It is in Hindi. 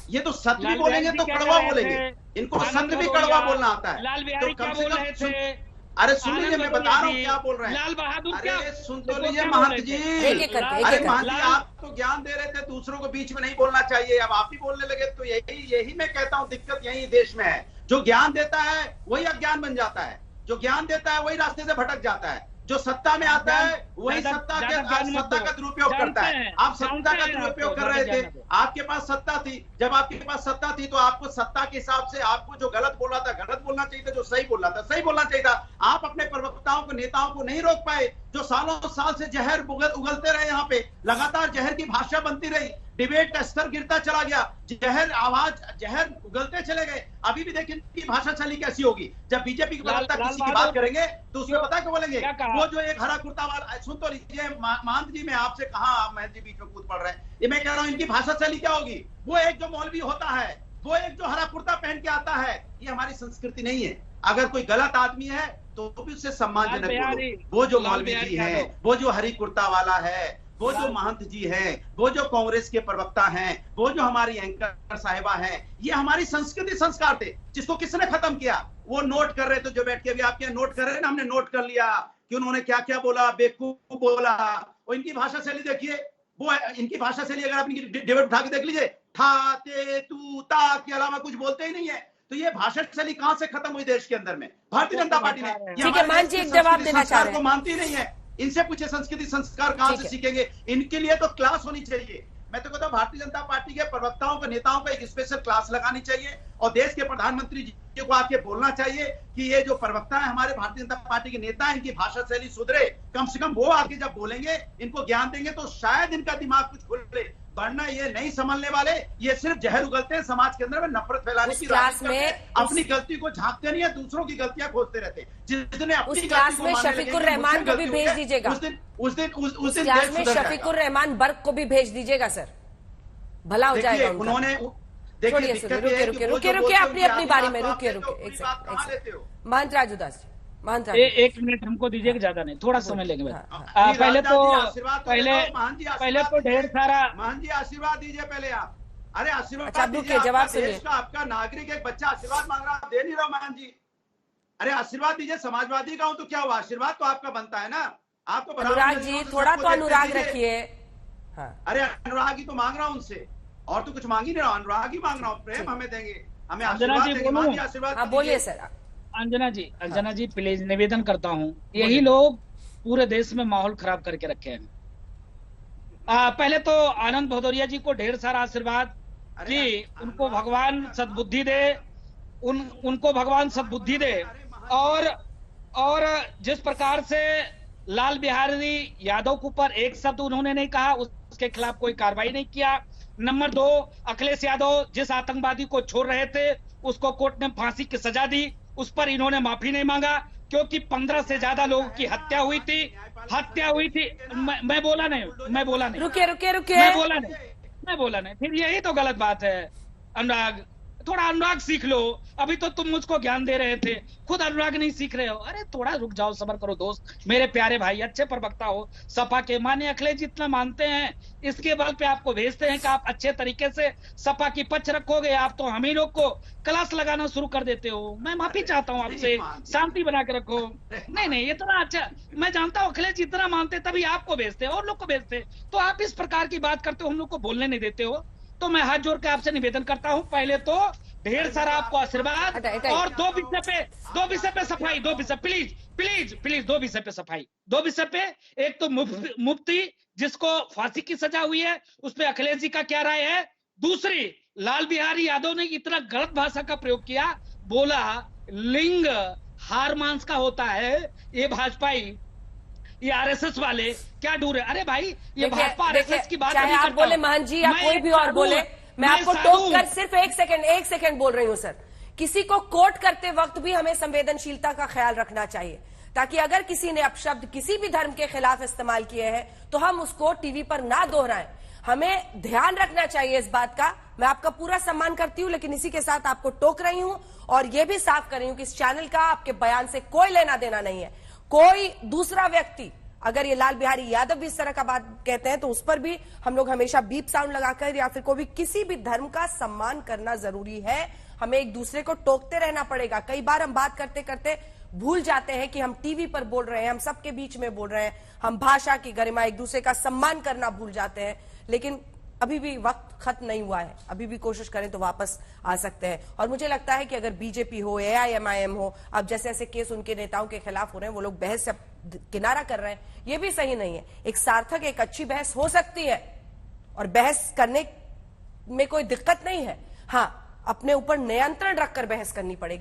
ये तो सत्य भी बोलेंगे तो कड़वा बोलेंगे, इनको सत्य भी कड़वा बोलना आता है। लाल बिहारी क्या बोल रहे थे? अरे सुन लीजिए, मैं बता रहा हूँ क्या बोल रहे हैं। लाल बहादुर क्या? अरे सुन तो लीजिए महंत जी। अरे महंत जी, आप तो ज्ञान दे रहे थे, दूसरों को बीच में नहीं बोलना चाहिए, अब आप ही बोलने लगे। तो यही मैं कहता हूँ, दिक्कत यही देश में है। जो ज्ञान देता है वही अज्ञान बन जाता है, जो ज्ञान देता है वही रास्ते से भटक जाता है, जो सत्ता में आता है वही सत्ता का दुरुपयोग करता है। आप सत्ता का दुरुपयोग कर रहे थे, आपके पास सत्ता थी, जब आपके पास सत्ता थी तो आपको सत्ता के हिसाब से आपको जो गलत बोल रहा था गलत बोलना चाहिए था, जो सही बोल रहा था सही बोलना चाहिए था। आप अपने प्रवक्ताओं को, नेताओं को नहीं रोक पाए, जो सालों साल से जहर उगलते रहे, यहाँ पे लगातार जहर की भाषा बनती रही, डिबेट का स्तर गिरता चला गया, जहर उगलते चले गए। अभी भी देखिए इनकी भाषा शैली कैसी होगी। जब बीजेपी के प्रवक्ता किसी की बात करेंगे तो उसमें पता क्या बोलेंगे, वो जो एक हरा कुर्ता वाला, सुन तो लीजिए महंत जी, मैं आपसे कहा, आप महंत जी बीच में कूद पड़ रहे हैं। ये मैं कह रहा हूँ इनकी भाषा शैली क्या होगी। वो एक जो मौलवी होता है, वो एक जो हरा कुर्ता पहन के आता है, ये हमारी संस्कृति नहीं है। अगर कोई गलत आदमी है तो भी उससे सम्मानजनक बोलो। वो जो मौलवी जी है, वो जो हरी कुर्ता वाला है, वो जो महंत जी हैं, वो जो कांग्रेस के प्रवक्ता हैं, वो जो हमारी एंकर साहिबा हैं, ये हमारी संस्कृति संस्कार थे जिसको किसने खत्म किया। वो नोट कर रहे थे, जो बैठ के भी आपके नोट कर रहे हैं ना, हमने नोट कर लिया कि उन्होंने क्या क्या बोला, बेवकूफ बोला। और इनकी भाषा शैली देखिए, वो इनकी भाषा शैली अगर आप इनकी डिबेट उठा के देख लीजिए, था ते तू ता के अलावा कुछ बोलते ही नहीं है। तो ये भाषा शैली कहां से खत्म हुई देश के अंदर में? भारतीय जनता पार्टी ने संस्कार को मानती नहीं है। इनसे पूछे संस्कृति संस्कार कहां से सीखेंगे? इनके लिए तो क्लास होनी चाहिए। मैं तो कहता हूं भारतीय जनता पार्टी के प्रवक्ताओं को, नेताओं को एक स्पेशल क्लास लगानी चाहिए और देश के प्रधानमंत्री जी को आके बोलना चाहिए कि ये जो प्रवक्ता है हमारे भारतीय जनता पार्टी के नेता, इनकी भाषा शैली सुधरे। कम से कम वो आके जब बोलेंगे, इनको ज्ञान देंगे तो शायद इनका दिमाग कुछ खुले, वरना ये नहीं समझने वाले, ये सिर्फ जहर उगलते हैं समाज के अंदर में, नफरत फैलाने की राजनीति करते हैं। अपनी गलती को झांकते नहीं है, दूसरों की गलतियां खोजते रहते हैं। जिसने अपनी क्लास में शफीकुर रहमान को भी भेज दीजिएगा, उस दिन क्लास में शफीकुर रहमान बर्क को भी भेज दीजिएगा सर, भला हो जाएगा। उन्होंने रुकिए अपनी बारी में, रुकिए महंत राजूदास जी, एक मिनट हमको दीजिएगा, ज्यादा नहीं, थोड़ा समय लेंगे। पहले तो ढेर सारा महंत जी आशीर्वाद दीजिए पहले आप। अरे आशीर्वाद रुकिए, जवाब सुनिए। आपका नागरिक एक बच्चा आशीर्वाद मांग रहा, आप दे नहीं रहा महंत जी। अरे आशीर्वाद दीजिए, समाजवादी का हूं तो क्या हुआ, आशीर्वाद तो आपका बनता है ना। आपको अनुराग जी थोड़ा तो अनुराग रखिए। अरे अनुराग ही तो मांग रहा हूं उनसे, और तो कुछ मांग ही नहीं रहा, अनुराग ही मांग रहा हूँ। प्रेम हमें देंगे, हमें आशीर्वाद। बोलिए सर। अंजना जी प्लीज निवेदन करता हूं, यही लोग पूरे देश में माहौल खराब करके रखे हैं। पहले तो आनंद भदौरिया जी को ढेर सारा आशीर्वाद कि उनको भगवान सद्बुद्धि दे, उनको भगवान सद्बुद्धि दे। और जिस प्रकार से लाल बिहारी यादव के ऊपर एक शब्द उन्होंने नहीं कहा, उसके खिलाफ कोई कार्रवाई नहीं किया। नंबर 2, अखिलेश यादव जिस आतंकवादी को छोड़ रहे थे उसको कोर्ट ने फांसी की सजा दी, उस पर इन्होंने माफी नहीं मांगा, क्योंकि 15 से ज्यादा लोगों की हत्या हुई थी। मैं बोला नहीं। रुकिए मैं बोला नहीं, फिर यही तो गलत बात है। अनुराग, थोड़ा अनुराग सीख लो। अभी तो तुम मुझको ज्ञान दे रहे थे, खुद अनुराग नहीं सीख रहे हो। अरे थोड़ा रुक जाओ, सब्र करो दोस्त, मेरे प्यारे भाई, अच्छे प्रवक्ता हो सपा के। माने अखिलेश जितना मानते हैं, इसके बल पे आपको भेजते हैं कि आप अच्छे तरीके से सपा की पक्ष रखोगे, आप तो हम ही लोग को क्लास लगाना शुरू कर देते हो। मैं माफी चाहता हूँ आपसे, शांति बना के रखो। नहीं, इतना अच्छा मैं जानता हूँ, अखिलेश जितना मानते तभी आपको भेजते और लोग को भेजते, तो आप इस प्रकार की बात करते हो, हम लोग को बोलने नहीं देते हो। तो मैं हाथ जोड़ के आपसे निवेदन करता हूं, पहले तो ढेर सारा आपको आशीर्वाद, और दो विषय पे सफाई, दो विषय प्लीज, दो विषय पे सफाई, दो विषय पे। एक तो मुफ्ती जिसको फांसी की सजा हुई है, उस पे अखिलेश जी का क्या राय है। दूसरी, लाल बिहारी यादव ने इतना गलत भाषा का प्रयोग किया, बोला लिंग हार मांस का होता है, ये भाजपाई, ये आरएसएस वाले क्या डूर है। अरे भाई, ये भाजपा आरएसएस की बात चाहे आप बोले महंत जी या कोई भी और बोले, मैं आपको टोक कर सिर्फ एक सेकंड बोल रही हूं सर। किसी को कोट करते वक्त भी हमें संवेदनशीलता का ख्याल रखना चाहिए, ताकि अगर किसी ने अपशब्द किसी भी धर्म के खिलाफ इस्तेमाल किए हैं तो हम उसको टीवी पर ना दोहराएं। हमें ध्यान रखना चाहिए इस बात का। मैं आपका पूरा सम्मान करती हूं, लेकिन इसी के साथ आपको टोक रही हूं और यह भी साफ कर रही हूं कि इस चैनल का आपके बयान से कोई लेना देना नहीं है। कोई दूसरा व्यक्ति अगर ये लाल बिहारी यादव भी इस तरह का बात कहते हैं तो उस पर भी हम लोग हमेशा बीप साउंड लगाकर या फिर कोई भी किसी भी धर्म का सम्मान करना जरूरी है। हमें एक दूसरे को टोकते रहना पड़ेगा। कई बार हम बात करते करते भूल जाते हैं कि हम टीवी पर बोल रहे हैं, हम सबके बीच में बोल रहे हैं, हम भाषा की गरिमा, एक दूसरे का सम्मान करना भूल जाते हैं। लेकिन अभी भी वक्त खत्म नहीं हुआ है, अभी भी कोशिश करें तो वापस आ सकते हैं। और मुझे लगता है कि अगर बीजेपी हो, AIMIM हो, अब जैसे ऐसे केस उनके नेताओं के खिलाफ हो रहे हैं, वो लोग बहस से किनारा कर रहे हैं, ये भी सही नहीं है। एक सार्थक, एक अच्छी बहस हो सकती है और बहस करने में कोई दिक्कत नहीं है। हाँ, अपने ऊपर नियंत्रण रखकर बहस करनी पड़ेगी।